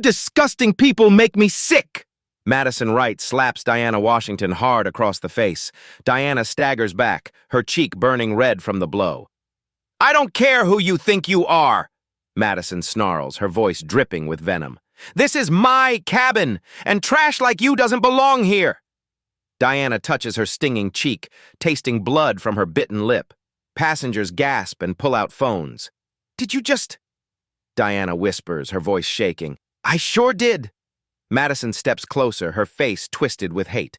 disgusting people make me sick! Madison Wright slaps Diana Washington hard across the face. Diana staggers back, her cheek burning red from the blow. I don't care who you think you are, Madison snarls, her voice dripping with venom. This is my cabin, and trash like you doesn't belong here. Diana touches her stinging cheek, tasting blood from her bitten lip. Passengers gasp and pull out phones. Did you just... Diana whispers, her voice shaking. I sure did. Madison steps closer, her face twisted with hate.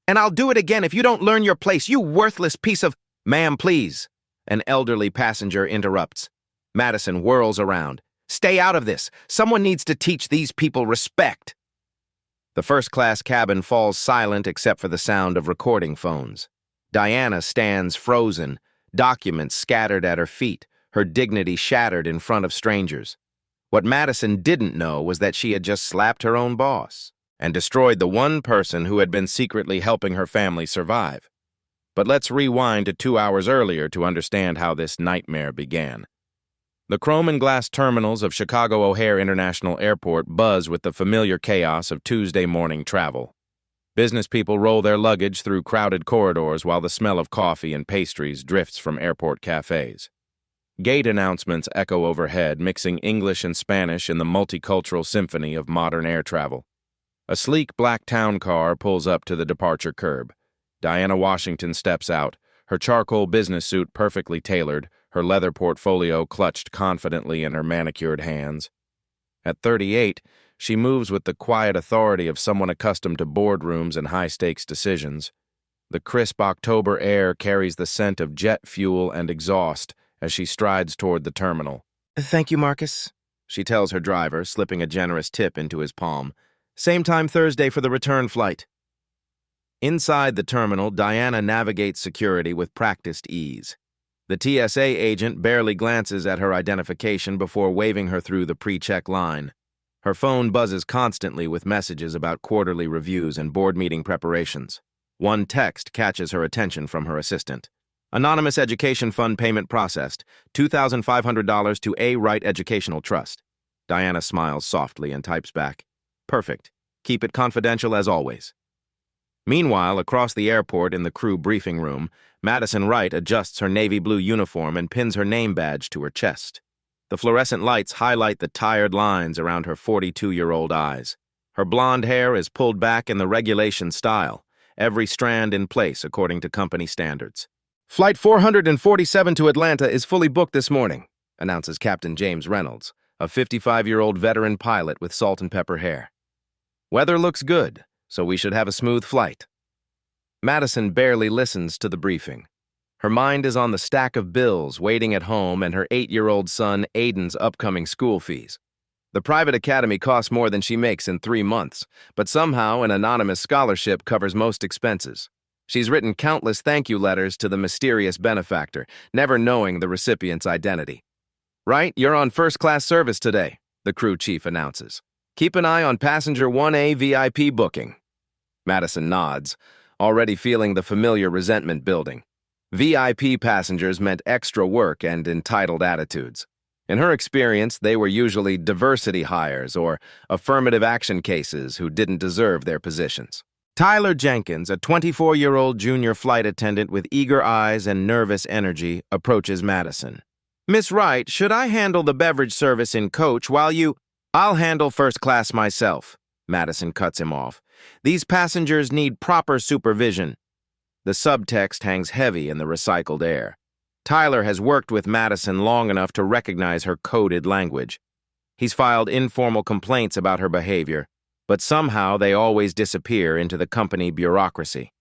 And I'll do it again if you don't learn your place, you worthless piece of... Ma'am, please. An elderly passenger interrupts. Madison whirls around. Stay out of this. Someone needs to teach these people respect. The first-class cabin falls silent except for the sound of recording phones. Diana stands frozen, documents scattered at her feet, her dignity shattered in front of strangers. What Madison didn't know was that she had just slapped her own boss and destroyed the one person who had been secretly helping her family survive. But let's rewind to 2 hours earlier to understand how this nightmare began. The chrome and glass terminals of Chicago O'Hare International Airport buzz with the familiar chaos of Tuesday morning travel. Business people roll their luggage through crowded corridors while the smell of coffee and pastries drifts from airport cafes. Gate announcements echo overhead, mixing English and Spanish in the multicultural symphony of modern air travel. A sleek black town car pulls up to the departure curb. Diana Washington steps out, her charcoal business suit perfectly tailored, her leather portfolio clutched confidently in her manicured hands. At 38, she moves with the quiet authority of someone accustomed to boardrooms and high-stakes decisions. The crisp October air carries the scent of jet fuel and exhaust as she strides toward the terminal. Thank you, Marcus, she tells her driver, slipping a generous tip into his palm. Same time Thursday for the return flight. Inside the terminal, Diana navigates security with practiced ease. The TSA agent barely glances at her identification before waving her through the pre-check line. Her phone buzzes constantly with messages about quarterly reviews and board meeting preparations. One text catches her attention from her assistant. Anonymous Education Fund payment processed, $2,500 to A. Wright Educational Trust. Diana smiles softly and types back. Perfect. Keep it confidential as always. Meanwhile, across the airport in the crew briefing room, Madison Wright adjusts her navy blue uniform and pins her name badge to her chest. The fluorescent lights highlight the tired lines around her 42-year-old eyes. Her blonde hair is pulled back in the regulation style, every strand in place according to company standards. Flight 447 to Atlanta is fully booked this morning, announces Captain James Reynolds, a 55-year-old veteran pilot with salt and pepper hair. Weather looks good, so we should have a smooth flight. Madison barely listens to the briefing. Her mind is on the stack of bills waiting at home and her 8-year-old son Aiden's upcoming school fees. The private academy costs more than she makes in 3 months, but somehow an anonymous scholarship covers most expenses. She's written countless thank you letters to the mysterious benefactor, never knowing the recipient's identity. Right, you're on first-class service today, the crew chief announces. Keep an eye on passenger 1A VIP booking. Madison nods, already feeling the familiar resentment building. VIP passengers meant extra work and entitled attitudes. In her experience, they were usually diversity hires or affirmative action cases who didn't deserve their positions. Tyler Jenkins, a 24-year-old junior flight attendant with eager eyes and nervous energy, approaches Madison. Miss Wright, should I handle the beverage service in coach while you... I'll handle first class myself, Madison cuts him off. These passengers need proper supervision. The subtext hangs heavy in the recycled air. Tyler has worked with Madison long enough to recognize her coded language. He's filed informal complaints about her behavior, but somehow they always disappear into the company bureaucracy.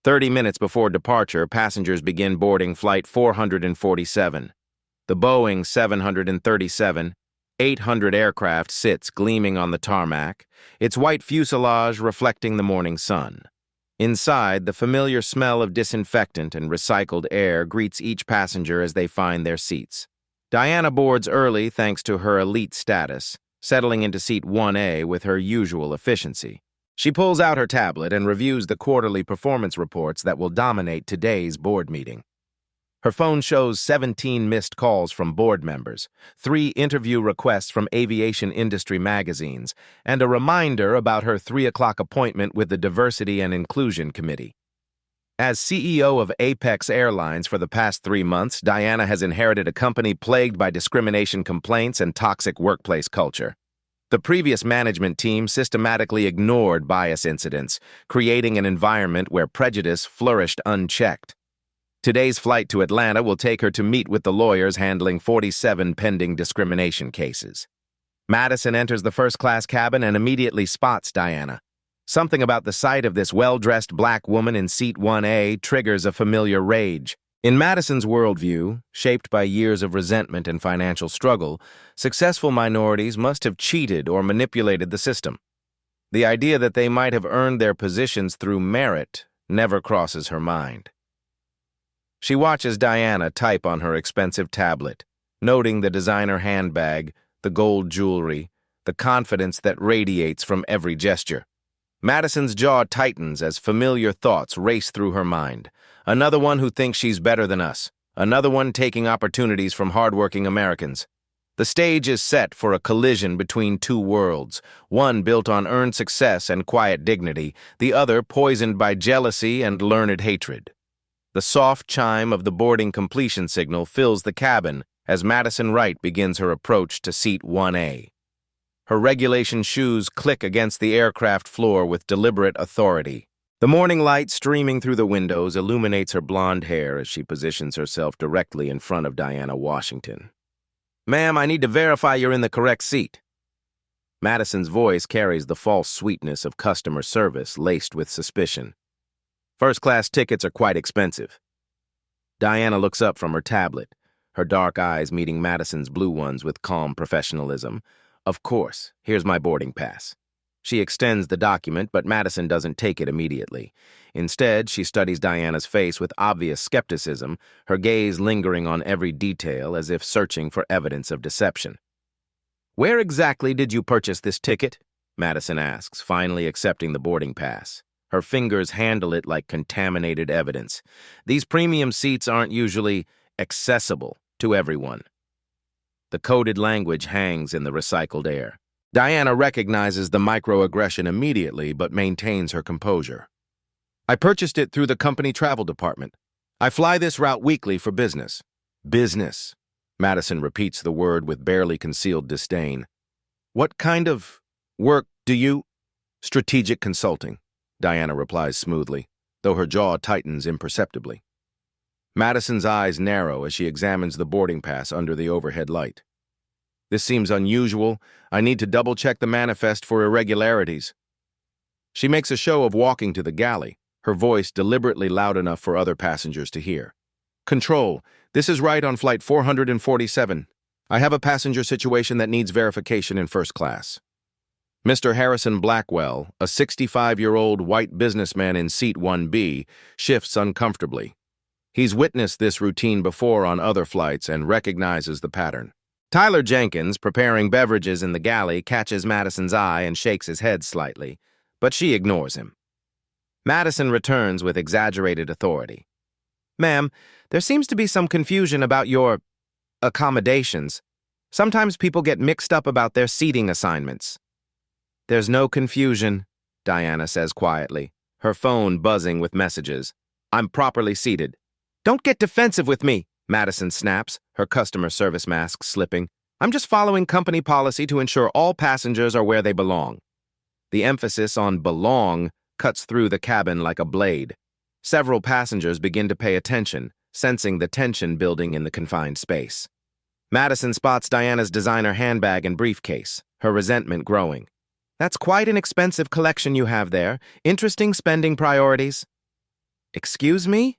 30 minutes before departure, passengers begin boarding Flight 447. The Boeing 737, 800 aircraft sits gleaming on the tarmac, its white fuselage reflecting the morning sun. Inside, the familiar smell of disinfectant and recycled air greets each passenger as they find their seats. Diana boards early thanks to her elite status, settling into seat 1A with her usual efficiency. She pulls out her tablet and reviews the quarterly performance reports that will dominate today's board meeting. Her phone shows 17 missed calls from board members, 3 interview requests from aviation industry magazines, and a reminder about her 3 o'clock appointment with the Diversity and Inclusion Committee. As CEO of Apex Airlines for the past 3 months, Diana has inherited a company plagued by discrimination complaints and toxic workplace culture. The previous management team systematically ignored bias incidents, creating an environment where prejudice flourished unchecked. Today's flight to Atlanta will take her to meet with the lawyers handling 47 pending discrimination cases. Madison enters the first-class cabin and immediately spots Diana. Something about the sight of this well-dressed black woman in seat 1A triggers a familiar rage. In Madison's worldview, shaped by years of resentment and financial struggle, successful minorities must have cheated or manipulated the system. The idea that they might have earned their positions through merit never crosses her mind. She watches Diana type on her expensive tablet, noting the designer handbag, the gold jewelry, the confidence that radiates from every gesture. Madison's jaw tightens as familiar thoughts race through her mind. Another one who thinks she's better than us. Another one taking opportunities from hardworking Americans. The stage is set for a collision between two worlds, one built on earned success and quiet dignity, the other poisoned by jealousy and learned hatred. The soft chime of the boarding completion signal fills the cabin as Madison Wright begins her approach to seat 1A. Her regulation shoes click against the aircraft floor with deliberate authority. The morning light streaming through the windows illuminates her blonde hair as she positions herself directly in front of Diana Washington. "Ma'am, I need to verify you're in the correct seat." Madison's voice carries the false sweetness of customer service laced with suspicion. First-class tickets are quite expensive. Diana looks up from her tablet, her dark eyes meeting Madison's blue ones with calm professionalism. "Of course, here's my boarding pass." She extends the document, but Madison doesn't take it immediately. Instead, she studies Diana's face with obvious skepticism, her gaze lingering on every detail as if searching for evidence of deception. "Where exactly did you purchase this ticket?" Madison asks, finally accepting the boarding pass. Her fingers handle it like contaminated evidence. These premium seats aren't usually accessible to everyone. The coded language hangs in the recycled air. Diana recognizes the microaggression immediately but maintains her composure. "I purchased it through the company travel department. I fly this route weekly for business." "Business." Madison repeats the word with barely concealed disdain. "What kind of work do you—" "Strategic consulting," Diana replies smoothly, though her jaw tightens imperceptibly. Madison's eyes narrow as she examines the boarding pass under the overhead light. "This seems unusual. I need to double-check the manifest for irregularities." She makes a show of walking to the galley, her voice deliberately loud enough for other passengers to hear. "Control, this is right on flight 447. I have a passenger situation that needs verification in first class." Mr. Harrison Blackwell, a 65-year-old white businessman in seat 1B, shifts uncomfortably. He's witnessed this routine before on other flights and recognizes the pattern. Tyler Jenkins, preparing beverages in the galley, catches Madison's eye and shakes his head slightly, but she ignores him. Madison returns with exaggerated authority. "Ma'am, there seems to be some confusion about your accommodations. Sometimes people get mixed up about their seating assignments." "There's no confusion," Diana says quietly, her phone buzzing with messages. "I'm properly seated." "Don't get defensive with me," Madison snaps, her customer service mask slipping. "I'm just following company policy to ensure all passengers are where they belong." The emphasis on belong cuts through the cabin like a blade. Several passengers begin to pay attention, sensing the tension building in the confined space. Madison spots Diana's designer handbag and briefcase, her resentment growing. "That's quite an expensive collection you have there. Interesting spending priorities." "Excuse me?"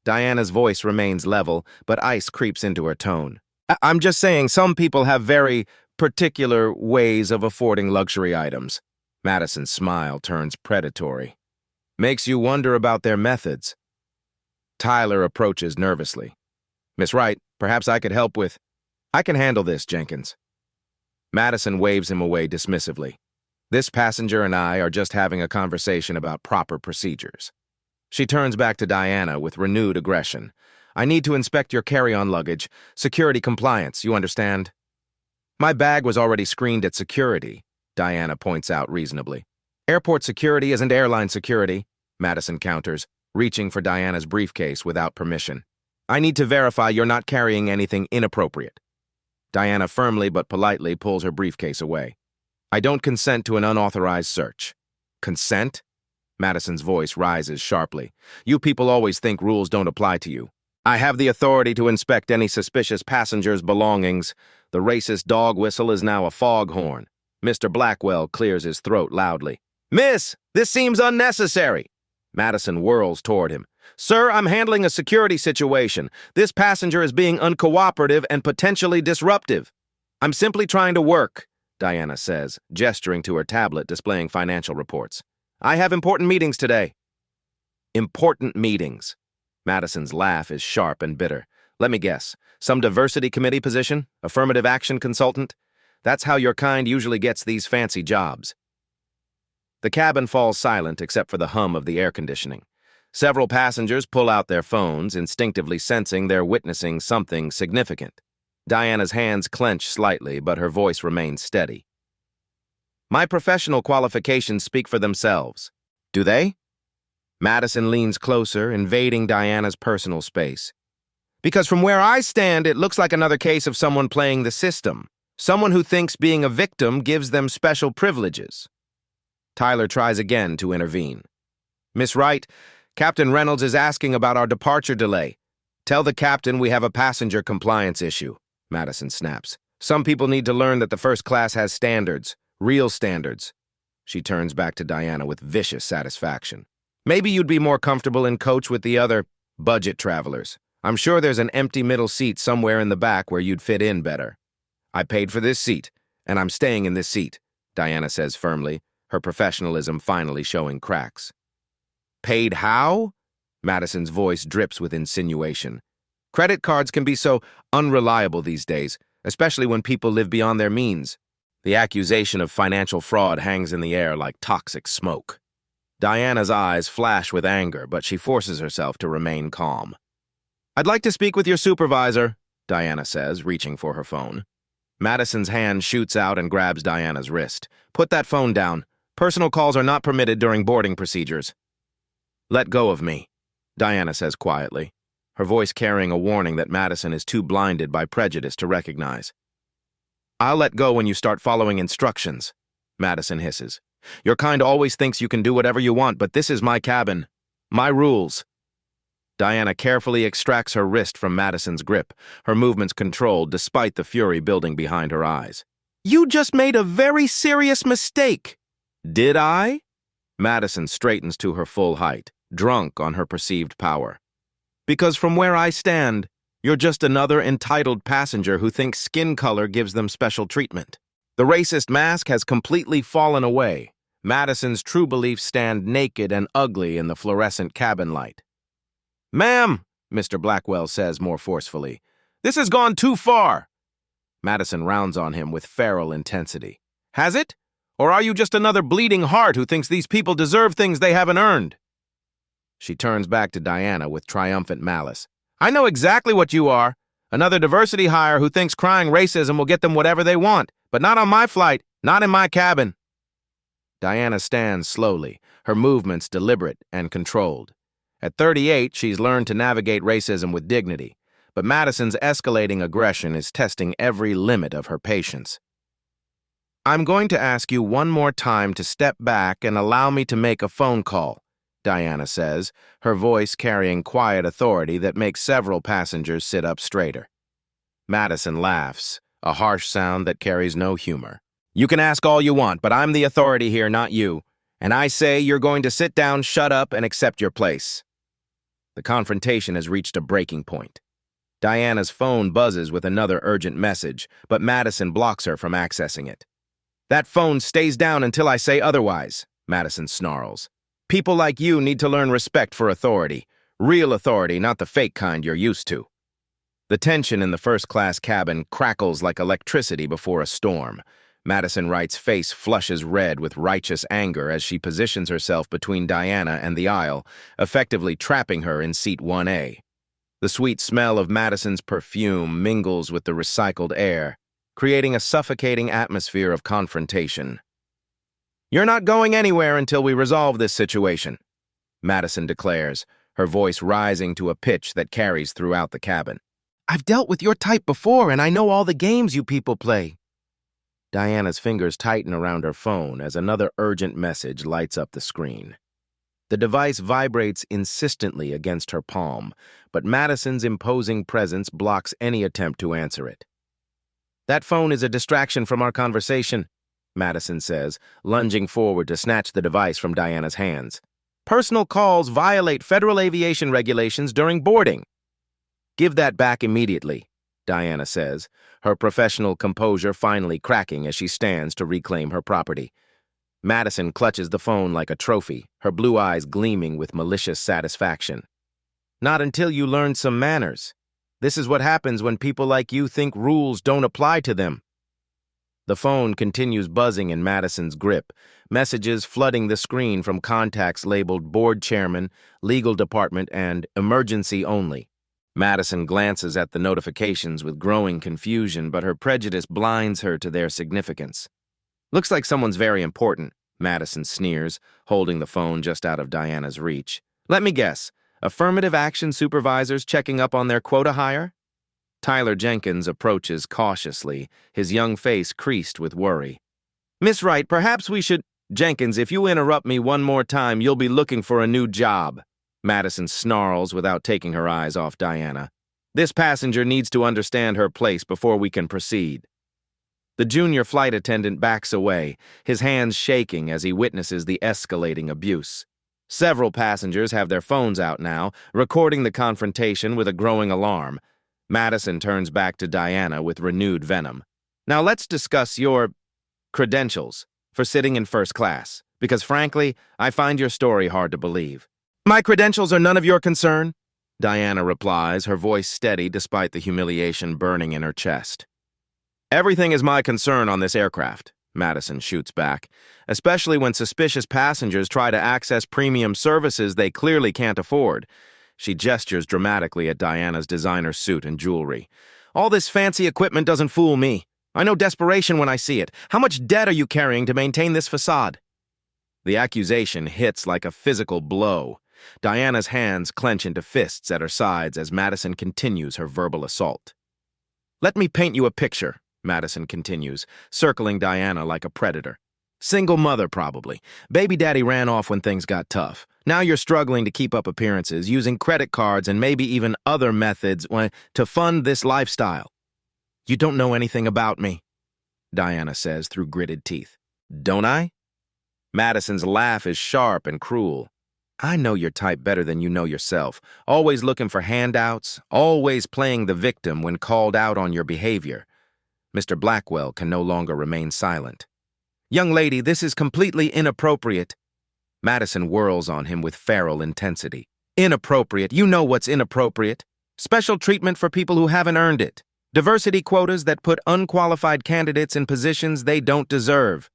Diana's voice remains level, but ice creeps into her tone. "I'm just saying some people have very particular ways of affording luxury items." Madison's smile turns predatory. "Makes you wonder about their methods." Tyler approaches nervously. "Miss Wright, perhaps I could help with—" "I can handle this, Jenkins." Madison waves him away dismissively. "This passenger and I are just having a conversation about proper procedures." She turns back to Diana with renewed aggression. I need to inspect your carry-on luggage. Security compliance, you understand? My bag was already screened at security, Diana points out reasonably. Airport security isn't airline security, Madison counters, reaching for Diana's briefcase without permission. I need to verify you're not carrying anything inappropriate. Diana firmly but politely pulls her briefcase away. I don't consent to an unauthorized search. Consent? Madison's voice rises sharply. You people always think rules don't apply to you. I have the authority to inspect any suspicious passenger's belongings. The racist dog whistle is now a foghorn. Mr. Blackwell clears his throat loudly. Miss, this seems unnecessary. Madison whirls toward him. Sir, I'm handling a security situation. This passenger is being uncooperative and potentially disruptive. I'm simply trying to work, Diana says, gesturing to her tablet displaying financial reports. I have important meetings today. Important meetings. Madison's laugh is sharp and bitter. Let me guess. Some diversity committee position? Affirmative action consultant? That's how your kind usually gets these fancy jobs. The cabin falls silent except for the hum of the air conditioning. Several passengers pull out their phones, instinctively sensing they're witnessing something significant. Diana's hands clench slightly, but her voice remains steady. My professional qualifications speak for themselves. Do they? Madison leans closer, invading Diana's personal space. Because from where I stand, it looks like another case of someone playing the system. Someone who thinks being a victim gives them special privileges. Tyler tries again to intervene. Miss Wright, Captain Reynolds is asking about our departure delay. Tell the captain we have a passenger compliance issue, Madison snaps. Some people need to learn that the first class has standards, real standards. She turns back to Diana with vicious satisfaction. Maybe you'd be more comfortable in coach with the other budget travelers. I'm sure there's an empty middle seat somewhere in the back where you'd fit in better. I paid for this seat, and I'm staying in this seat, Diana says firmly, her professionalism finally showing cracks. Paid how? Madison's voice drips with insinuation. Credit cards can be so unreliable these days, especially when people live beyond their means. The accusation of financial fraud hangs in the air like toxic smoke. Diana's eyes flash with anger, but she forces herself to remain calm. I'd like to speak with your supervisor, Diana says, reaching for her phone. Madison's hand shoots out and grabs Diana's wrist. Put that phone down. Personal calls are not permitted during boarding procedures. Let go of me, Diana says quietly, her voice carrying a warning that Madison is too blinded by prejudice to recognize. I'll let go when you start following instructions, Madison hisses. Your kind always thinks you can do whatever you want, but this is my cabin. My rules. Diana carefully extracts her wrist from Madison's grip, her movements controlled despite the fury building behind her eyes. You just made a very serious mistake. Did I? Madison straightens to her full height, drunk on her perceived power. Because from where I stand, you're just another entitled passenger who thinks skin color gives them special treatment. The racist mask has completely fallen away. Madison's true beliefs stand naked and ugly in the fluorescent cabin light. Ma'am, Mr. Blackwell says more forcefully, this has gone too far. Madison rounds on him with feral intensity. Has it? Or are you just another bleeding heart who thinks these people deserve things they haven't earned? She turns back to Diana with triumphant malice. I know exactly what you are. Another diversity hire who thinks crying racism will get them whatever they want, but not on my flight, not in my cabin. Diana stands slowly, her movements deliberate and controlled. At 38, she's learned to navigate racism with dignity, but Madison's escalating aggression is testing every limit of her patience. I'm going to ask you one more time to step back and allow me to make a phone call, Diana says, her voice carrying quiet authority that makes several passengers sit up straighter. Madison laughs, a harsh sound that carries no humor. You can ask all you want, but I'm the authority here, not you. And I say you're going to sit down, shut up, and accept your place. The confrontation has reached a breaking point. Diana's phone buzzes with another urgent message, but Madison blocks her from accessing it. That phone stays down until I say otherwise, Madison snarls. People like you need to learn respect for authority. Real authority, not the fake kind you're used to. The tension in the first-class cabin crackles like electricity before a storm. Madison Wright's face flushes red with righteous anger as she positions herself between Diana and the aisle, effectively trapping her in seat 1A. The sweet smell of Madison's perfume mingles with the recycled air, creating a suffocating atmosphere of confrontation. "You're not going anywhere until we resolve this situation," Madison declares, her voice rising to a pitch that carries throughout the cabin. "I've dealt with your type before, and I know all the games you people play." Diana's fingers tighten around her phone as another urgent message lights up the screen. The device vibrates insistently against her palm, but Madison's imposing presence blocks any attempt to answer it. "That phone is a distraction from our conversation," Madison says, lunging forward to snatch the device from Diana's hands. "Personal calls violate federal aviation regulations during boarding." "Give that back immediately," Diana says, her professional composure finally cracking as she stands to reclaim her property. Madison clutches the phone like a trophy, her blue eyes gleaming with malicious satisfaction. "Not until you learn some manners. This is what happens when people like you think rules don't apply to them." The phone continues buzzing in Madison's grip, messages flooding the screen from contacts labeled Board Chairman, Legal Department, and Emergency Only. Madison glances at the notifications with growing confusion, but her prejudice blinds her to their significance. "Looks like someone's very important," Madison sneers, holding the phone just out of Diana's reach. "Let me guess, affirmative action supervisors checking up on their quota hire?" Tyler Jenkins approaches cautiously, his young face creased with worry. "Miss Wright, perhaps we should—" "Jenkins, if you interrupt me one more time, you'll be looking for a new job," Madison snarls without taking her eyes off Diana. "This passenger needs to understand her place before we can proceed." The junior flight attendant backs away, his hands shaking as he witnesses the escalating abuse. Several passengers have their phones out now, recording the confrontation with a growing alarm. Madison turns back to Diana with renewed venom. "Now let's discuss your credentials for sitting in first class, because frankly, I find your story hard to believe." "My credentials are none of your concern," Diana replies, her voice steady despite the humiliation burning in her chest. "Everything is my concern on this aircraft," Madison shoots back, "especially when suspicious passengers try to access premium services they clearly can't afford." She gestures dramatically at Diana's designer suit and jewelry. "All this fancy equipment doesn't fool me. I know desperation when I see it. How much debt are you carrying to maintain this facade?" The accusation hits like a physical blow. Diana's hands clench into fists at her sides as Madison continues her verbal assault. "Let me paint you a picture," Madison continues, circling Diana like a predator. "Single mother, probably. Baby daddy ran off when things got tough. Now you're struggling to keep up appearances, using credit cards and maybe even other methods to fund this lifestyle." "You don't know anything about me," Diana says through gritted teeth. "Don't I?" Madison's laugh is sharp and cruel. "I know your type better than you know yourself, always looking for handouts, always playing the victim when called out on your behavior." Mr. Blackwell can no longer remain silent. "Young lady, this is completely inappropriate." Madison whirls on him with feral intensity. "Inappropriate. You know what's inappropriate. Special treatment for people who haven't earned it. Diversity quotas that put unqualified candidates in positions they don't deserve."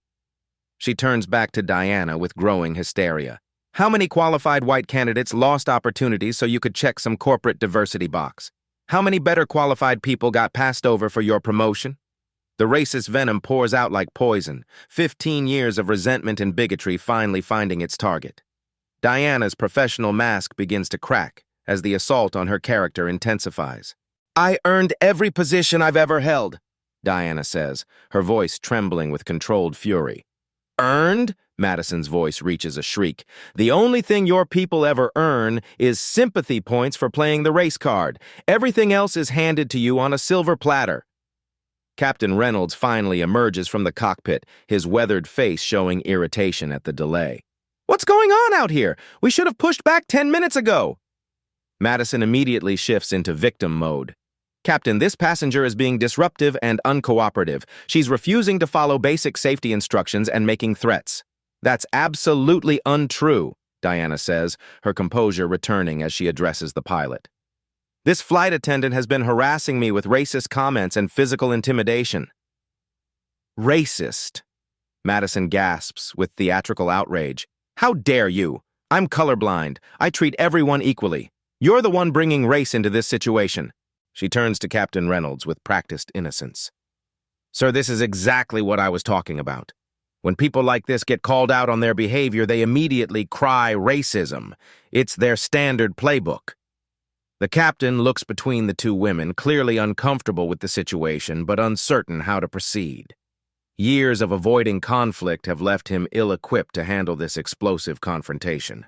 She turns back to Diana with growing hysteria. "How many qualified white candidates lost opportunities so you could check some corporate diversity box? How many better qualified people got passed over for your promotion?" The racist venom pours out like poison, 15 years of resentment and bigotry finally finding its target. Diana's professional mask begins to crack as the assault on her character intensifies. "I earned every position I've ever held," Diana says, her voice trembling with controlled fury. "Earned?" Madison's voice reaches a shriek. "The only thing your people ever earn is sympathy points for playing the race card. Everything else is handed to you on a silver platter." Captain Reynolds finally emerges from the cockpit, his weathered face showing irritation at the delay. "What's going on out here? We should have pushed back 10 minutes ago." Madison immediately shifts into victim mode. "Captain, this passenger is being disruptive and uncooperative. She's refusing to follow basic safety instructions and making threats." "That's absolutely untrue," Diana says, her composure returning as she addresses the pilot. "This flight attendant has been harassing me with racist comments and physical intimidation." "Racist?" Madison gasps with theatrical outrage. "How dare you? I'm colorblind. I treat everyone equally. You're the one bringing race into this situation. She turns to Captain Reynolds with practiced innocence. Sir, this is exactly what I was talking about. When people like this get called out on their behavior, they immediately cry racism. It's their standard playbook. The captain looks between the two women, clearly uncomfortable with the situation, but uncertain how to proceed. Years of avoiding conflict have left him ill-equipped to handle this explosive confrontation.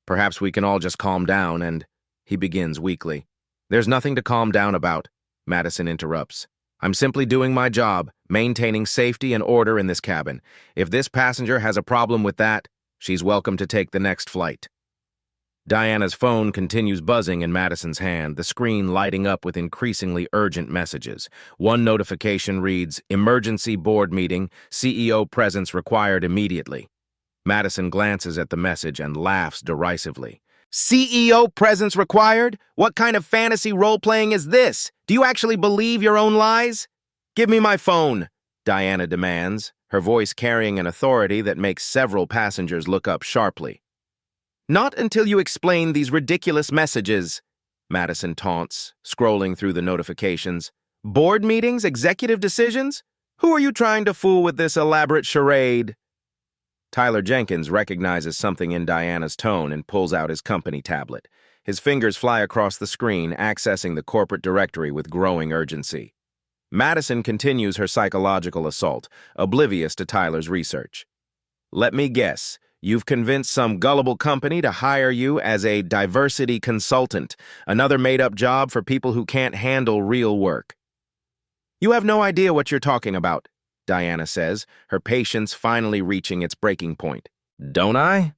Perhaps we can all just calm down and... He begins weakly. There's nothing to calm down about, Madison interrupts. I'm simply doing my job, maintaining safety and order in this cabin. If this passenger has a problem with that, she's welcome to take the next flight. Diana's phone continues buzzing in Madison's hand, the screen lighting up with increasingly urgent messages. One notification reads, "Emergency board meeting, CEO presence required immediately." Madison glances at the message and laughs derisively. CEO presence required? What kind of fantasy role-playing is this? Do you actually believe your own lies? Give me my phone, Diana demands, her voice carrying an authority that makes several passengers look up sharply. Not until you explain these ridiculous messages, Madison taunts, scrolling through the notifications. Board meetings, executive decisions? Who are you trying to fool with this elaborate charade? Tyler Jenkins recognizes something in Diana's tone and pulls out his company tablet. His fingers fly across the screen, accessing the corporate directory with growing urgency. Madison continues her psychological assault, oblivious to Tyler's research. Let me guess. You've convinced some gullible company to hire you as a diversity consultant, another made-up job for people who can't handle real work. You have no idea what you're talking about, Diana says, her patience finally reaching its breaking point. Don't I?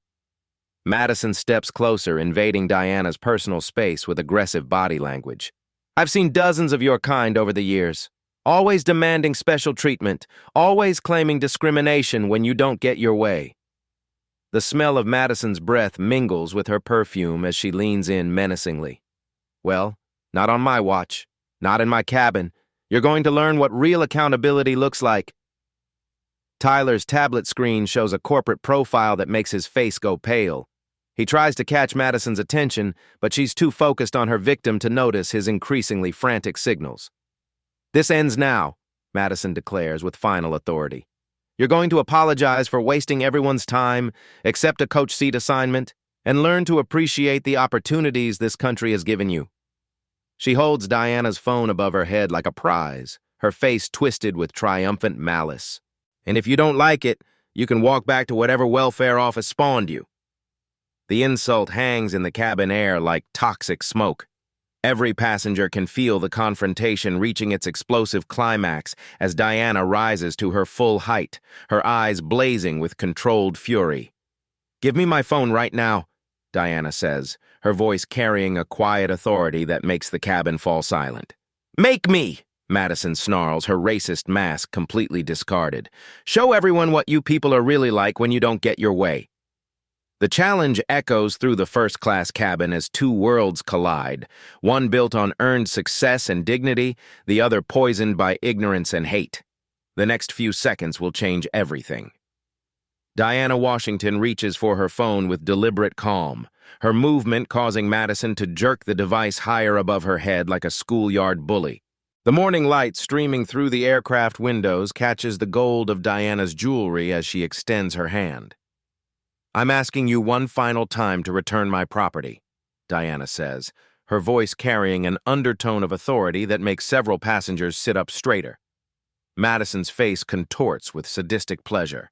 Madison steps closer, invading Diana's personal space with aggressive body language. I've seen dozens of your kind over the years, always demanding special treatment, always claiming discrimination when you don't get your way. The smell of Madison's breath mingles with her perfume as she leans in menacingly. Well, not on my watch, not in my cabin. You're going to learn what real accountability looks like. Tyler's tablet screen shows a corporate profile that makes his face go pale. He tries to catch Madison's attention, but she's too focused on her victim to notice his increasingly frantic signals. This ends now, Madison declares with final authority. You're going to apologize for wasting everyone's time, accept a coach seat assignment, and learn to appreciate the opportunities this country has given you. She holds Diana's phone above her head like a prize, her face twisted with triumphant malice. And if you don't like it, you can walk back to whatever welfare office spawned you. The insult hangs in the cabin air like toxic smoke. Every passenger can feel the confrontation reaching its explosive climax as Diana rises to her full height, her eyes blazing with controlled fury. Give me my phone right now, Diana says, her voice carrying a quiet authority that makes the cabin fall silent. Make me, Madison snarls, her racist mask completely discarded. Show everyone what you people are really like when you don't get your way. The challenge echoes through the first-class cabin as two worlds collide, one built on earned success and dignity, the other poisoned by ignorance and hate. The next few seconds will change everything. Diana Washington reaches for her phone with deliberate calm, her movement causing Madison to jerk the device higher above her head like a schoolyard bully. The morning light streaming through the aircraft windows catches the gold of Diana's jewelry as she extends her hand. I'm asking you one final time to return my property, Diana says, her voice carrying an undertone of authority that makes several passengers sit up straighter. Madison's face contorts with sadistic pleasure.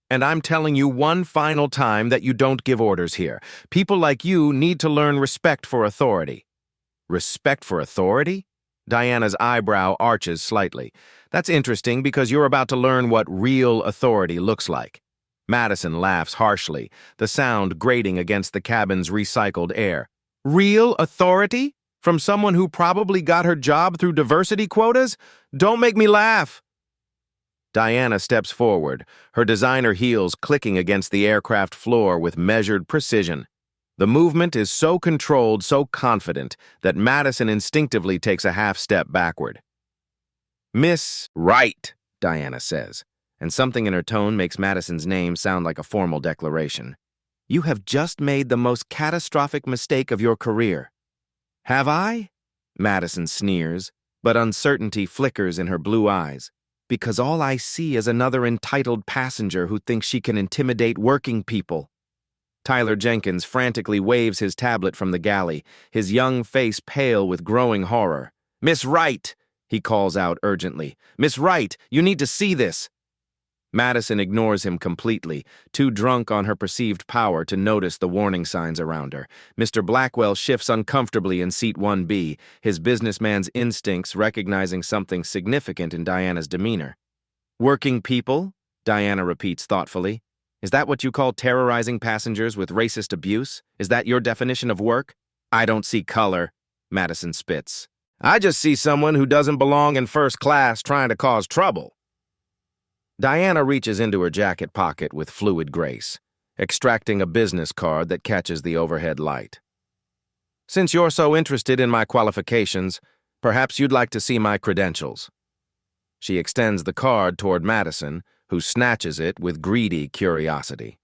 And I'm telling you one final time that you don't give orders here. People like you need to learn respect for authority. Respect for authority? Diana's eyebrow arches slightly. That's interesting because you're about to learn what real authority looks like. Madison laughs harshly, the sound grating against the cabin's recycled air. Real authority? From someone who probably got her job through diversity quotas? Don't make me laugh. Diana steps forward, her designer heels clicking against the aircraft floor with measured precision. The movement is so controlled, so confident, that Madison instinctively takes a half step backward. Miss Wright, Diana says, and something in her tone makes Madison's name sound like a formal declaration. You have just made the most catastrophic mistake of your career. Have I? Madison sneers, but uncertainty flickers in her blue eyes, because all I see is another entitled passenger who thinks she can intimidate working people. Tyler Jenkins frantically waves his tablet from the galley, his young face pale with growing horror. "Miss Wright!" he calls out urgently. "Miss Wright, you need to see this!" Madison ignores him completely, too drunk on her perceived power to notice the warning signs around her. Mr. Blackwell shifts uncomfortably in seat 1B, his businessman's instincts recognizing something significant in Diana's demeanor. "Working people?" Diana repeats thoughtfully. "Is that what you call terrorizing passengers with racist abuse? Is that your definition of work?" "I don't see color," Madison spits. "I just see someone who doesn't belong in first class trying to cause trouble." Diana reaches into her jacket pocket with fluid grace, extracting a business card that catches the overhead light. "Since you're so interested in my qualifications, perhaps you'd like to see my credentials." She extends the card toward Madison, who snatches it with greedy curiosity.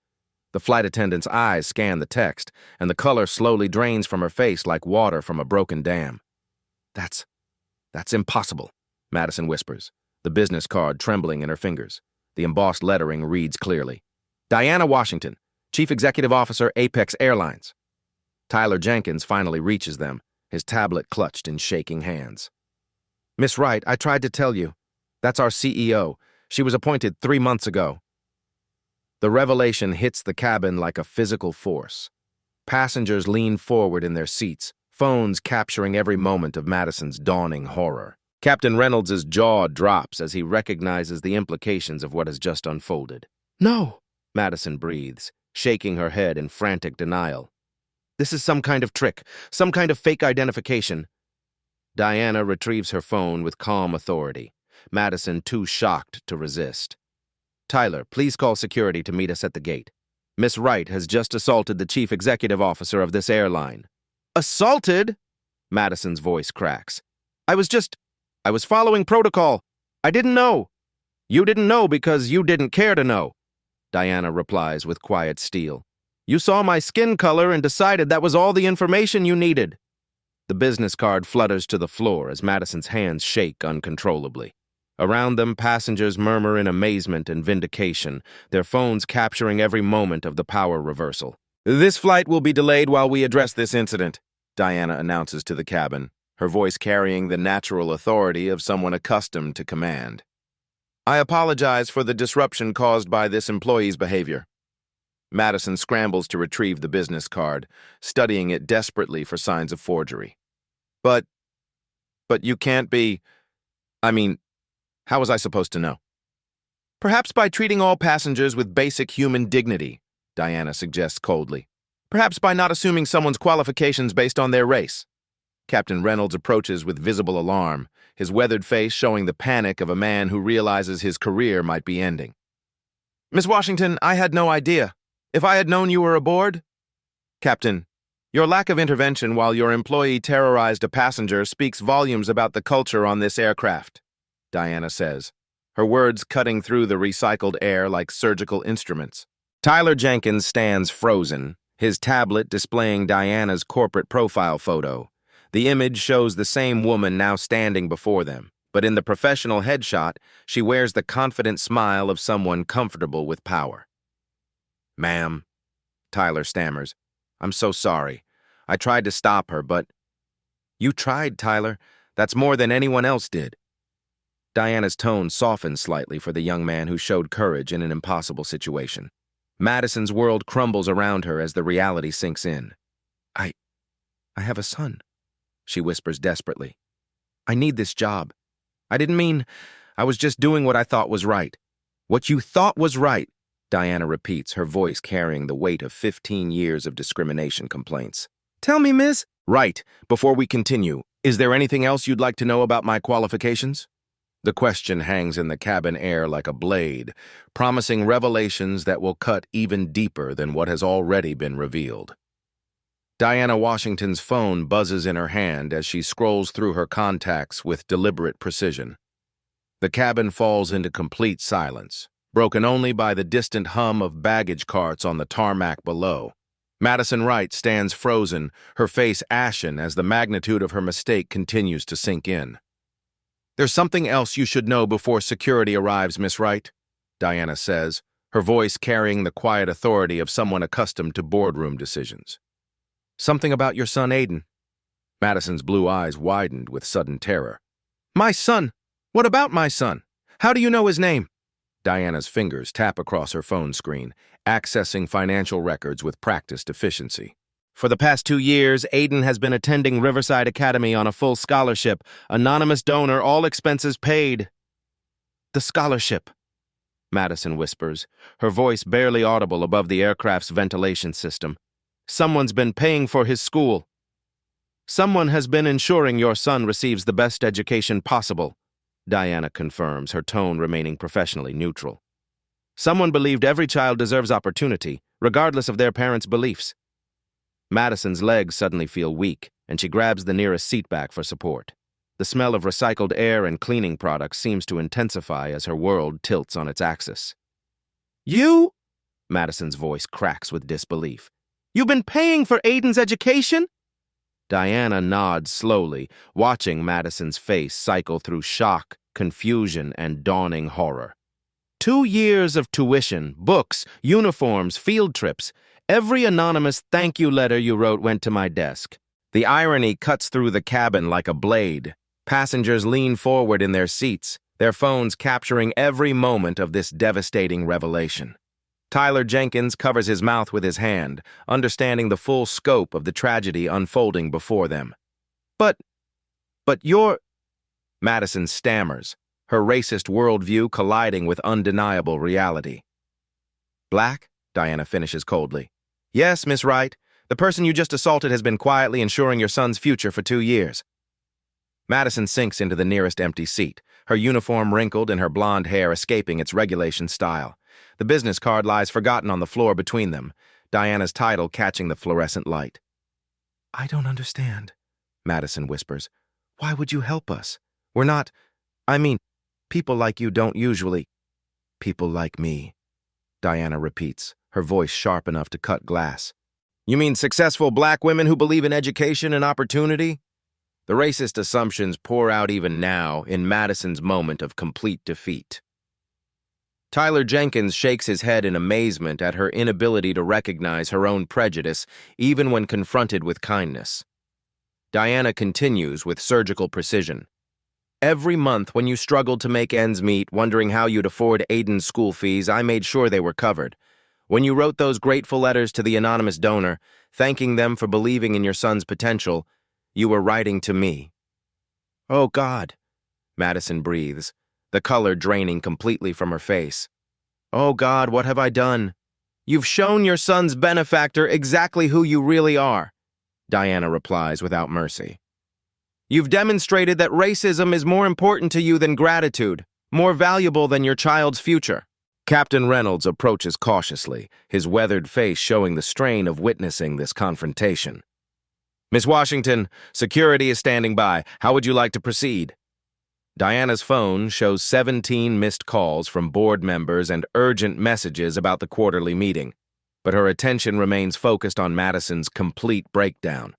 The flight attendant's eyes scan the text, and the color slowly drains from her face like water from a broken dam. That's impossible," Madison whispers, the business card trembling in her fingers. The embossed lettering reads clearly. "Diana Washington, Chief Executive Officer, Apex Airlines." Tyler Jenkins finally reaches them, his tablet clutched in shaking hands. "Miss Wright, I tried to tell you. That's our CEO. She was appointed 3 months ago." The revelation hits the cabin like a physical force. Passengers lean forward in their seats, phones capturing every moment of Madison's dawning horror. Captain Reynolds' jaw drops as he recognizes the implications of what has just unfolded. "No," Madison breathes, shaking her head in frantic denial. "This is some kind of trick, some kind of fake identification." Diana retrieves her phone with calm authority, Madison too shocked to resist. "Tyler, please call security to meet us at the gate. Miss Wright has just assaulted the chief executive officer of this airline." "Assaulted?" Madison's voice cracks. I was following protocol. I didn't know." "You didn't know because you didn't care to know," Diana replies with quiet steel. "You saw my skin color and decided that was all the information you needed." The business card flutters to the floor as Madison's hands shake uncontrollably. Around them, passengers murmur in amazement and vindication, their phones capturing every moment of the power reversal. "This flight will be delayed while we address this incident," Diana announces to the cabin, her voice carrying the natural authority of someone accustomed to command. "I apologize for the disruption caused by this employee's behavior." Madison scrambles to retrieve the business card, studying it desperately for signs of forgery. But you can't be... how was I supposed to know?" "Perhaps by treating all passengers with basic human dignity," Diana suggests coldly. "Perhaps by not assuming someone's qualifications based on their race." Captain Reynolds approaches with visible alarm, his weathered face showing the panic of a man who realizes his career might be ending. "Miss Washington, I had no idea. If I had known you were aboard..." "Captain, your lack of intervention while your employee terrorized a passenger speaks volumes about the culture on this aircraft," Diana says, her words cutting through the recycled air like surgical instruments. Tyler Jenkins stands frozen, his tablet displaying Diana's corporate profile photo. The image shows the same woman now standing before them, but in the professional headshot, she wears the confident smile of someone comfortable with power. "Ma'am," Tyler stammers, "I'm so sorry. I tried to stop her, but..." "You tried, Tyler. That's more than anyone else did." Diana's tone softens slightly for the young man who showed courage in an impossible situation. Madison's world crumbles around her as the reality sinks in. I have a son," she whispers desperately. "I need this job. I didn't mean... I was just doing what I thought was right." "What you thought was right," Diana repeats, her voice carrying the weight of 15 years of discrimination complaints. "Tell me, miss..." "Right. Before we continue, is there anything else you'd like to know about my qualifications?" The question hangs in the cabin air like a blade, promising revelations that will cut even deeper than what has already been revealed. Diana Washington's phone buzzes in her hand as she scrolls through her contacts with deliberate precision. The cabin falls into complete silence, broken only by the distant hum of baggage carts on the tarmac below. Madison Wright stands frozen, her face ashen as the magnitude of her mistake continues to sink in. "There's something else you should know before security arrives, Miss Wright," Diana says, her voice carrying the quiet authority of someone accustomed to boardroom decisions. "Something about your son, Aiden." Madison's blue eyes widened with sudden terror. "My son? What about my son? How do you know his name?" Diana's fingers tap across her phone screen, accessing financial records with practiced efficiency. "For the past 2 years, Aiden has been attending Riverside Academy on a full scholarship. Anonymous donor, all expenses paid." "The scholarship," Madison whispers, her voice barely audible above the aircraft's ventilation system. "Someone's been paying for his school." "Someone has been ensuring your son receives the best education possible," Diana confirms, her tone remaining professionally neutral. "Someone believed every child deserves opportunity, regardless of their parents' beliefs." Madison's legs suddenly feel weak, and she grabs the nearest seat back for support. The smell of recycled air and cleaning products seems to intensify as her world tilts on its axis. "You?" Madison's voice cracks with disbelief. "You've been paying for Aiden's education?" Diana nods slowly, watching Madison's face cycle through shock, confusion, and dawning horror. 2 years of tuition, books, uniforms, field trips. Every anonymous thank you letter you wrote went to my desk. The irony cuts through the cabin like a blade. Passengers lean forward in their seats, their phones capturing every moment of this devastating revelation. Tyler Jenkins covers his mouth with his hand, understanding the full scope of the tragedy unfolding before them. But you're... Madison stammers, her racist worldview colliding with undeniable reality. "Black?" Diana finishes coldly. "Yes, Miss Wright. The person you just assaulted has been quietly ensuring your son's future for 2 years. Madison sinks into the nearest empty seat, her uniform wrinkled and her blonde hair escaping its regulation style. The business card lies forgotten on the floor between them, Diana's title catching the fluorescent light. "I don't understand," Madison whispers. "Why would you help us? We're not... people like you don't usually..." "People like me," Diana repeats, her voice sharp enough to cut glass. "You mean successful black women who believe in education and opportunity?" The racist assumptions pour out even now in Madison's moment of complete defeat. Tyler Jenkins shakes his head in amazement at her inability to recognize her own prejudice even when confronted with kindness. Diana continues with surgical precision. "Every month when you struggled to make ends meet, wondering how you'd afford Aiden's school fees, I made sure they were covered. When you wrote those grateful letters to the anonymous donor, thanking them for believing in your son's potential, you were writing to me." "Oh, God," Madison breathes, the color draining completely from her face. "Oh, God, what have I done?" "You've shown your son's benefactor exactly who you really are," Diana replies without mercy. "You've demonstrated that racism is more important to you than gratitude, more valuable than your child's future." Captain Reynolds approaches cautiously, his weathered face showing the strain of witnessing this confrontation. "Miss Washington, security is standing by. How would you like to proceed?" Diana's phone shows 17 missed calls from board members and urgent messages about the quarterly meeting, but her attention remains focused on Madison's complete breakdown.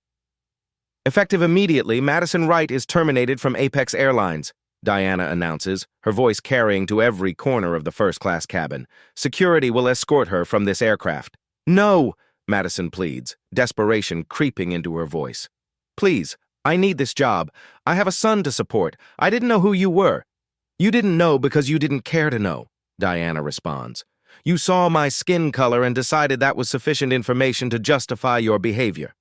"Effective immediately, Madison Wright is terminated from Apex Airlines," Diana announces, her voice carrying to every corner of the first-class cabin. "Security will escort her from this aircraft." "No!" Madison pleads, desperation creeping into her voice. "Please, I need this job. I have a son to support. I didn't know who you were." "You didn't know because you didn't care to know," Diana responds. "You saw my skin color and decided that was sufficient information to justify your behavior."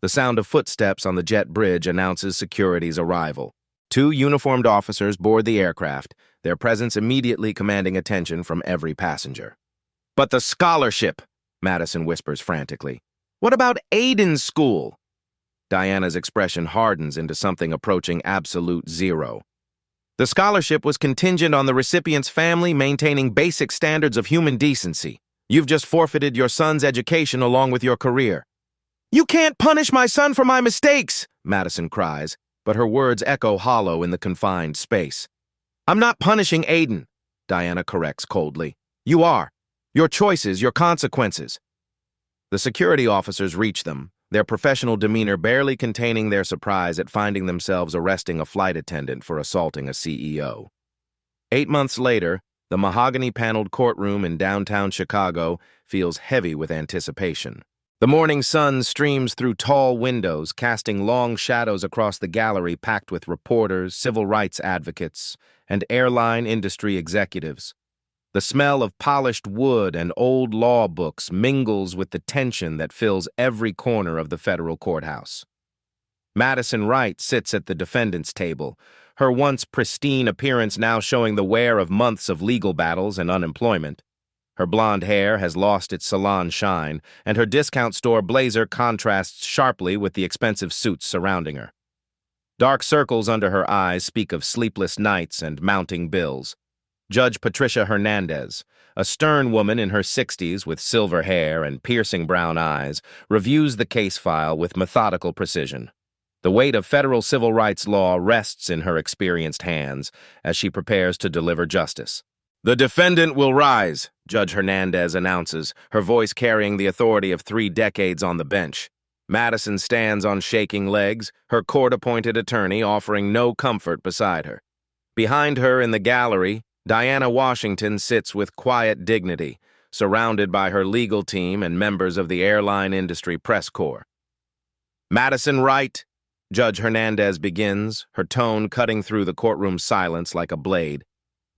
The sound of footsteps on the jet bridge announces security's arrival. 2 uniformed officers board the aircraft, their presence immediately commanding attention from every passenger. "But the scholarship," Madison whispers frantically. "What about Aiden's school?" Diana's expression hardens into something approaching absolute zero. "The scholarship was contingent on the recipient's family maintaining basic standards of human decency. You've just forfeited your son's education along with your career." "You can't punish my son for my mistakes," Madison cries, but her words echo hollow in the confined space. "I'm not punishing Aiden," Diana corrects coldly. "You are. Your choices, your consequences." The security officers reach them, their professional demeanor barely containing their surprise at finding themselves arresting a flight attendant for assaulting a CEO. 8 months later, the mahogany-paneled courtroom in downtown Chicago feels heavy with anticipation. The morning sun streams through tall windows, casting long shadows across the gallery packed with reporters, civil rights advocates, and airline industry executives. The smell of polished wood and old law books mingles with the tension that fills every corner of the federal courthouse. Madison Wright sits at the defendant's table, her once pristine appearance now showing the wear of months of legal battles and unemployment. Her blonde hair has lost its salon shine, and her discount store blazer contrasts sharply with the expensive suits surrounding her. Dark circles under her eyes speak of sleepless nights and mounting bills. Judge Patricia Hernandez, a stern woman in her 60s with silver hair and piercing brown eyes, reviews the case file with methodical precision. The weight of federal civil rights law rests in her experienced hands as she prepares to deliver justice. "The defendant will rise," Judge Hernandez announces, her voice carrying the authority of 3 decades on the bench. Madison stands on shaking legs, her court-appointed attorney offering no comfort beside her. Behind her in the gallery, Diana Washington sits with quiet dignity, surrounded by her legal team and members of the airline industry press corps. "Madison Wright," Judge Hernandez begins, her tone cutting through the courtroom's silence like a blade.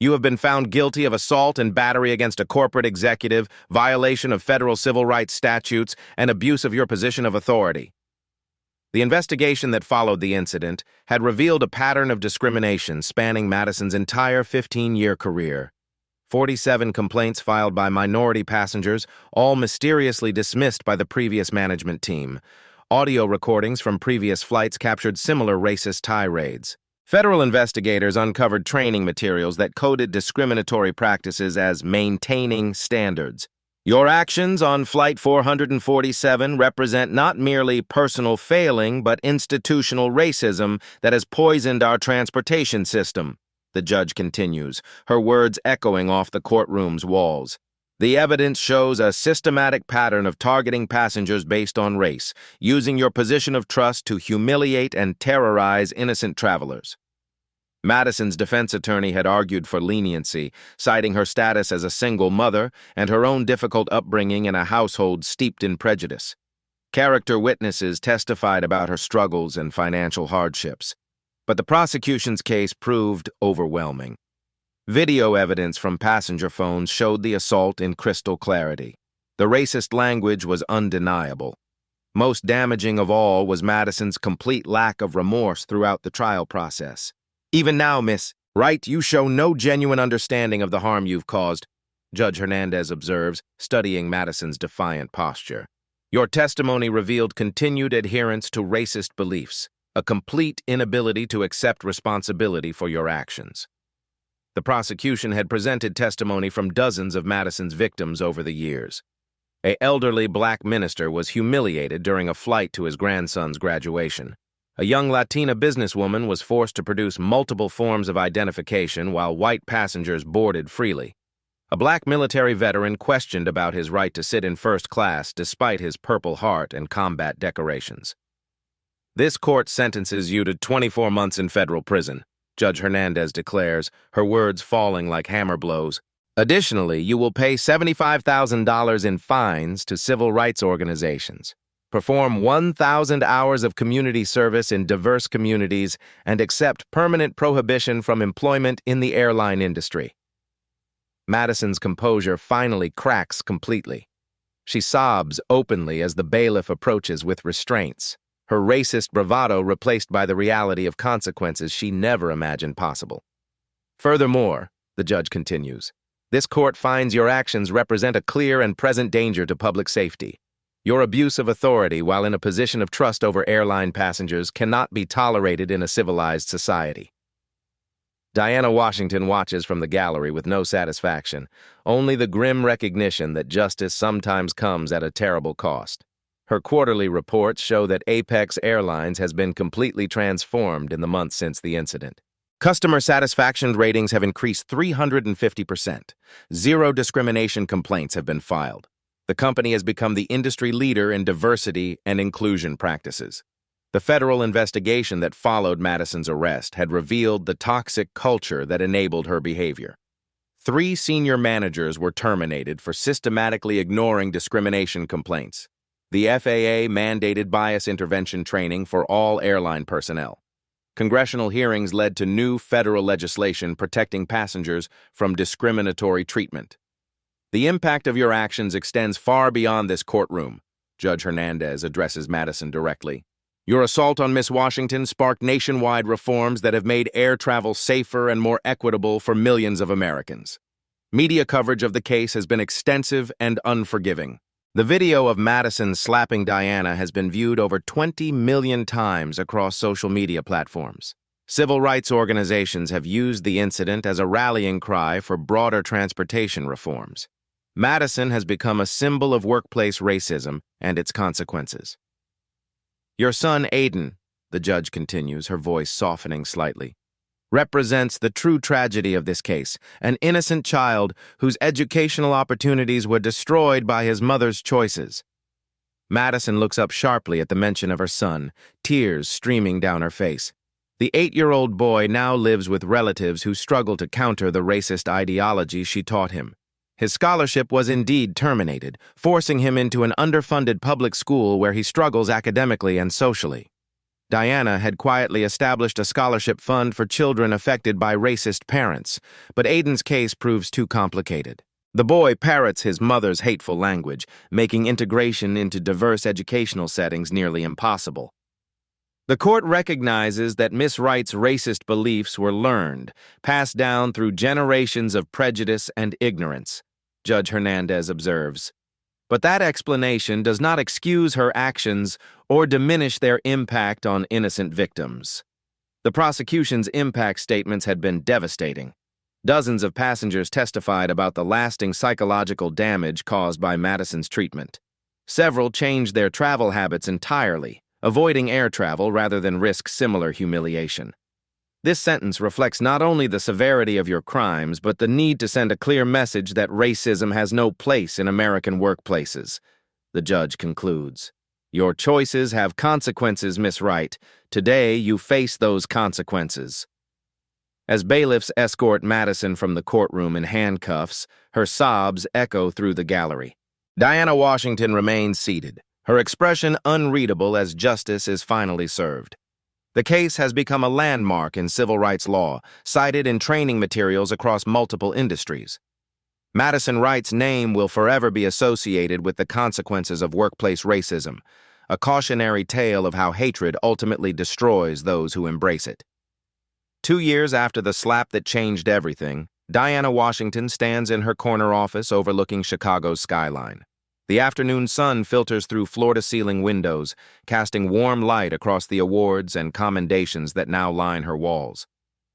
"You have been found guilty of assault and battery against a corporate executive, violation of federal civil rights statutes, and abuse of your position of authority." The investigation that followed the incident had revealed a pattern of discrimination spanning Madison's entire 15-year career. 47 complaints filed by minority passengers, all mysteriously dismissed by the previous management team. Audio recordings from previous flights captured similar racist tirades. Federal investigators uncovered training materials that coded discriminatory practices as maintaining standards. "Your actions on Flight 447 represent not merely personal failing, but institutional racism that has poisoned our transportation system," the judge continues, her words echoing off the courtroom's walls. "The evidence shows a systematic pattern of targeting passengers based on race, using your position of trust to humiliate and terrorize innocent travelers." Madison's defense attorney had argued for leniency, citing her status as a single mother and her own difficult upbringing in a household steeped in prejudice. Character witnesses testified about her struggles and financial hardships, but the prosecution's case proved overwhelming. Video evidence from passenger phones showed the assault in crystal clarity. The racist language was undeniable. Most damaging of all was Madison's complete lack of remorse throughout the trial process. "Even now, Miss Wright, you show no genuine understanding of the harm you've caused," Judge Hernandez observes, studying Madison's defiant posture. "Your testimony revealed continued adherence to racist beliefs, a complete inability to accept responsibility for your actions." The prosecution had presented testimony from dozens of Madison's victims over the years. An elderly black minister was humiliated during a flight to his grandson's graduation. A young Latina businesswoman was forced to produce multiple forms of identification while white passengers boarded freely. A black military veteran questioned about his right to sit in first class despite his Purple Heart and combat decorations. "This court sentences you to 24 months in federal prison," Judge Hernandez declares, her words falling like hammer blows. "Additionally, you will pay $75,000 in fines to civil rights organizations, perform 1,000 hours of community service in diverse communities, and accept permanent prohibition from employment in the airline industry." Madison's composure finally cracks completely. She sobs openly as the bailiff approaches with restraints, her racist bravado replaced by the reality of consequences she never imagined possible. "Furthermore," the judge continues, "this court finds your actions represent a clear and present danger to public safety. Your abuse of authority while in a position of trust over airline passengers cannot be tolerated in a civilized society." Diana Washington watches from the gallery with no satisfaction, only the grim recognition that justice sometimes comes at a terrible cost. Her quarterly reports show that Apex Airlines has been completely transformed in the months since the incident. Customer satisfaction ratings have increased 350%. 0 discrimination complaints have been filed. The company has become the industry leader in diversity and inclusion practices. The federal investigation that followed Madison's arrest had revealed the toxic culture that enabled her behavior. 3 senior managers were terminated for systematically ignoring discrimination complaints. The FAA mandated bias intervention training for all airline personnel. Congressional hearings led to new federal legislation protecting passengers from discriminatory treatment. The impact of your actions extends far beyond this courtroom, Judge Hernandez addresses Madison directly. Your assault on Miss Washington sparked nationwide reforms that have made air travel safer and more equitable for millions of Americans. Media coverage of the case has been extensive and unforgiving. The video of Madison slapping Diana has been viewed over 20 million times across social media platforms. Civil rights organizations have used the incident as a rallying cry for broader transportation reforms. Madison has become a symbol of workplace racism and its consequences. Your son, Aiden, the judge continues, her voice softening slightly, represents the true tragedy of this case, an innocent child whose educational opportunities were destroyed by his mother's choices. Madison looks up sharply at the mention of her son, tears streaming down her face. The 8-year-old boy now lives with relatives who struggle to counter the racist ideology she taught him. His scholarship was indeed terminated, forcing him into an underfunded public school where he struggles academically and socially. Diana had quietly established a scholarship fund for children affected by racist parents, but Aiden's case proves too complicated. The boy parrots his mother's hateful language, making integration into diverse educational settings nearly impossible. The court recognizes that Miss Wright's racist beliefs were learned, passed down through generations of prejudice and ignorance, Judge Hernandez observes. But that explanation does not excuse her actions or diminish their impact on innocent victims. The prosecution's impact statements had been devastating. Dozens of passengers testified about the lasting psychological damage caused by Madison's treatment. Several changed their travel habits entirely, avoiding air travel rather than risk similar humiliation. This sentence reflects not only the severity of your crimes, but the need to send a clear message that racism has no place in American workplaces. The judge concludes. Your choices have consequences, Miss Wright. Today, you face those consequences. As bailiffs escort Madison from the courtroom in handcuffs, her sobs echo through the gallery. Diana Washington remains seated, her expression unreadable as justice is finally served. The case has become a landmark in civil rights law, cited in training materials across multiple industries. Madison Wright's name will forever be associated with the consequences of workplace racism, a cautionary tale of how hatred ultimately destroys those who embrace it. 2 years after the slap that changed everything, Diana Washington stands in her corner office overlooking Chicago's skyline. The afternoon sun filters through floor-to-ceiling windows, casting warm light across the awards and commendations that now line her walls.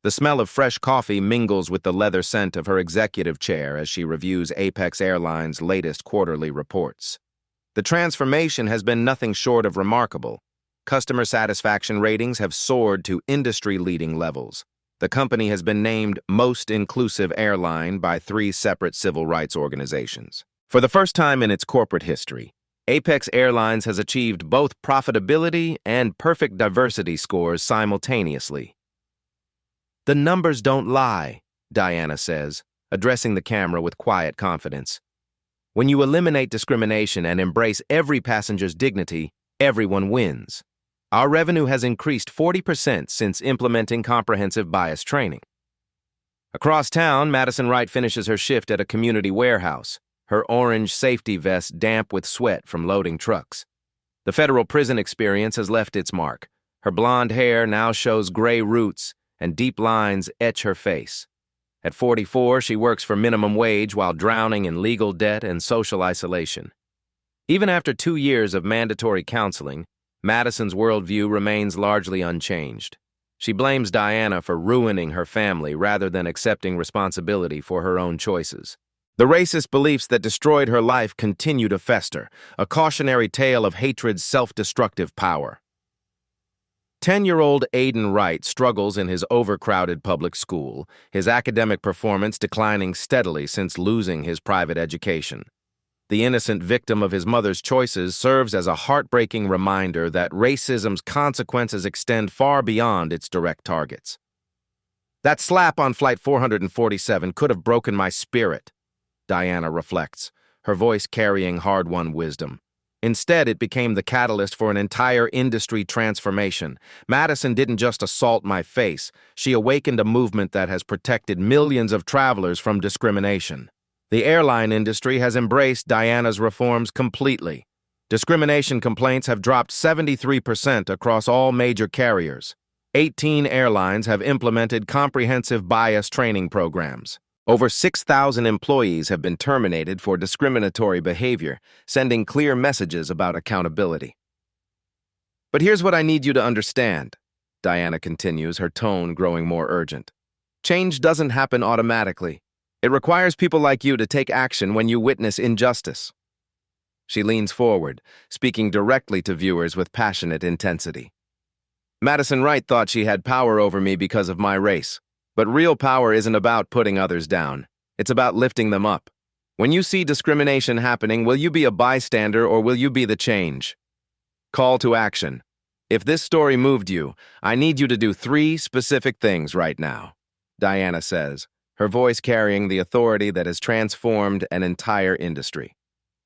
The smell of fresh coffee mingles with the leather scent of her executive chair as she reviews Apex Airline's latest quarterly reports. The transformation has been nothing short of remarkable. Customer satisfaction ratings have soared to industry-leading levels. The company has been named Most Inclusive Airline by 3 separate civil rights organizations. For the first time in its corporate history, Apex Airlines has achieved both profitability and perfect diversity scores simultaneously. The numbers don't lie, Diana says, addressing the camera with quiet confidence. When you eliminate discrimination and embrace every passenger's dignity, everyone wins. Our revenue has increased 40% since implementing comprehensive bias training. Across town, Madison Wright finishes her shift at a community warehouse, her orange safety vest damp with sweat from loading trucks. The federal prison experience has left its mark. Her blonde hair now shows gray roots, and deep lines etch her face. At 44, she works for minimum wage while drowning in legal debt and social isolation. Even after 2 years of mandatory counseling, Madison's worldview remains largely unchanged. She blames Diana for ruining her family rather than accepting responsibility for her own choices. The racist beliefs that destroyed her life continue to fester, a cautionary tale of hatred's self-destructive power. 10-year-old Aiden Wright struggles in his overcrowded public school, his academic performance declining steadily since losing his private education. The innocent victim of his mother's choices serves as a heartbreaking reminder that racism's consequences extend far beyond its direct targets. That slap on Flight 447 could have broken my spirit, Diana reflects, her voice carrying hard-won wisdom. Instead, it became the catalyst for an entire industry transformation. Madison didn't just assault my face, she awakened a movement that has protected millions of travelers from discrimination. The airline industry has embraced Diana's reforms completely. Discrimination complaints have dropped 73% across all major carriers. 18 airlines have implemented comprehensive bias training programs. Over 6,000 employees have been terminated for discriminatory behavior, sending clear messages about accountability. But here's what I need you to understand, Diana continues, her tone growing more urgent. Change doesn't happen automatically. It requires people like you to take action when you witness injustice. She leans forward, speaking directly to viewers with passionate intensity. Madison Wright thought she had power over me because of my race. But real power isn't about putting others down. It's about lifting them up. When you see discrimination happening, will you be a bystander or will you be the change? Call to action. If this story moved you, I need you to do 3 specific things right now, Diana says, her voice carrying the authority that has transformed an entire industry.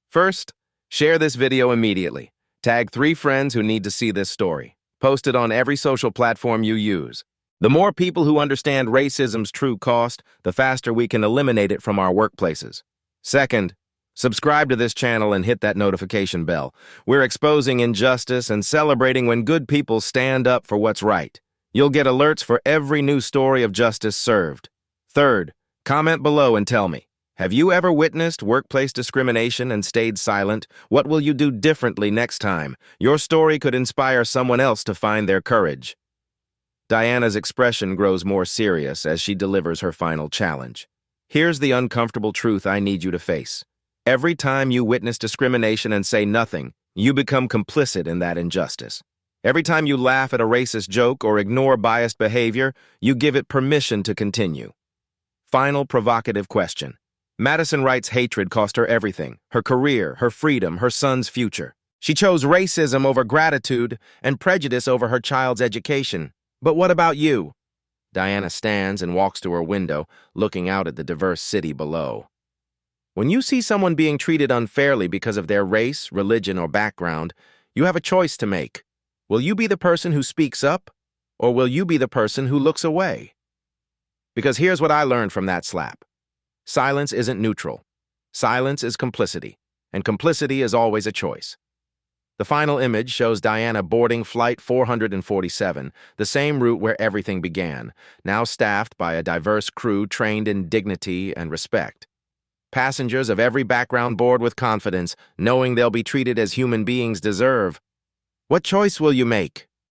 First, share this video immediately. Tag 3 friends who need to see this story. Post it on every social platform you use. The more people who understand racism's true cost, the faster we can eliminate it from our workplaces. Second, subscribe to this channel and hit that notification bell. We're exposing injustice and celebrating when good people stand up for what's right. You'll get alerts for every new story of justice served. Third, comment below and tell me, have you ever witnessed workplace discrimination and stayed silent? What will you do differently next time? Your story could inspire someone else to find their courage. Diana's expression grows more serious as she delivers her final challenge. Here's the uncomfortable truth I need you to face. Every time you witness discrimination and say nothing, you become complicit in that injustice. Every time you laugh at a racist joke or ignore biased behavior, you give it permission to continue. Final provocative question. Madison Wright's hatred cost her everything: her career, her freedom, her son's future. She chose racism over gratitude and prejudice over her child's education. But what about you? Diana stands and walks to her window, looking out at the diverse city below. When you see someone being treated unfairly because of their race, religion, or background, you have a choice to make. Will you be the person who speaks up, or will you be the person who looks away? Because here's what I learned from that slap. Silence isn't neutral. Silence is complicity, and complicity is always a choice. The final image shows Diana boarding Flight 447, the same route where everything began, now staffed by a diverse crew trained in dignity and respect. Passengers of every background board with confidence, knowing they'll be treated as human beings deserve. What choice will you make?